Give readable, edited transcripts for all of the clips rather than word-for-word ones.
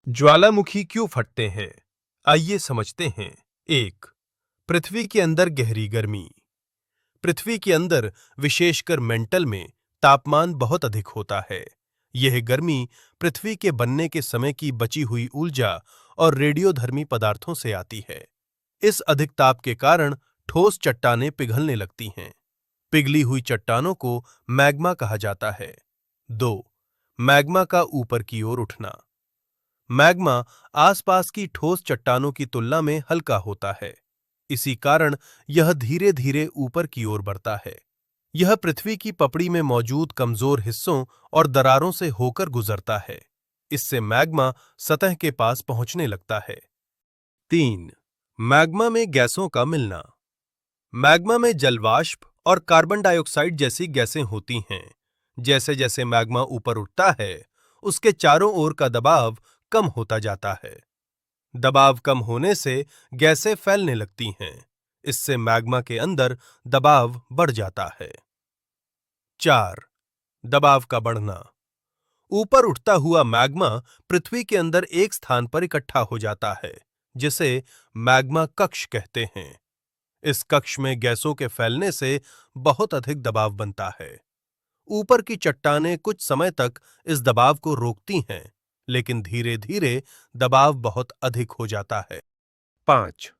ज्वालामुखी क्यों फटते हैं? आइए समझते हैं। 1. पृथ्वी के अंदर गहरी गर्मी। पृथ्वी के अंदर, विशेषकर मेंटल में, तापमान बहुत अधिक होता है। यह गर्मी पृथ्वी के बनने के समय की बची हुई ऊर्जा और रेडियोधर्मी पदार्थों से आती है। इस अधिक ताप के कारण ठोस चट्टानें पिघलने लगती हैं। पिघली हुई चट्टानों को मैग्मा कहा जाता है। 2. मैग्मा का ऊपर की ओर उठना। मैग्मा आसपास की ठोस चट्टानों की तुलना में हल्का होता है। इसी कारण यह धीरे धीरे ऊपर की ओर बढ़ता है। यह पृथ्वी की पपड़ी में मौजूद कमजोर हिस्सों और दरारों से होकर गुजरता है। इससे मैग्मा सतह के पास पहुंचने लगता है। 3. मैग्मा में गैसों का मिलना। मैग्मा में जलवाष्प और कार्बन डाइऑक्साइड जैसी गैसें होती हैं। जैसे जैसे मैग्मा ऊपर उठता है, उसके चारों ओर का दबाव कम होता जाता है। दबाव कम होने से गैसें फैलने लगती हैं। इससे मैग्मा के अंदर दबाव बढ़ जाता है। 4. दबाव का बढ़ना। ऊपर उठता हुआ मैग्मा पृथ्वी के अंदर एक स्थान पर इकट्ठा हो जाता है, जिसे मैग्मा कक्ष कहते हैं। इस कक्ष में गैसों के फैलने से बहुत अधिक दबाव बनता है। ऊपर की चट्टानें कुछ समय तक इस दबाव को रोकती हैं, लेकिन धीरे धीरे दबाव बहुत अधिक हो जाता है। 5.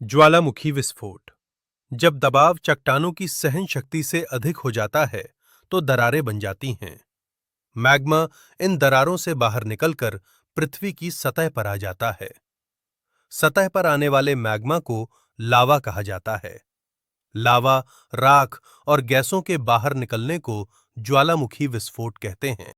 ज्वालामुखी विस्फोट। जब दबाव चट्टानों की सहन शक्ति से अधिक हो जाता है, तो दरारें बन जाती हैं। मैग्मा इन दरारों से बाहर निकलकर पृथ्वी की सतह पर आ जाता है। सतह पर आने वाले मैग्मा को लावा कहा जाता है। लावा, राख और गैसों के बाहर निकलने को ज्वालामुखी विस्फोट कहते हैं।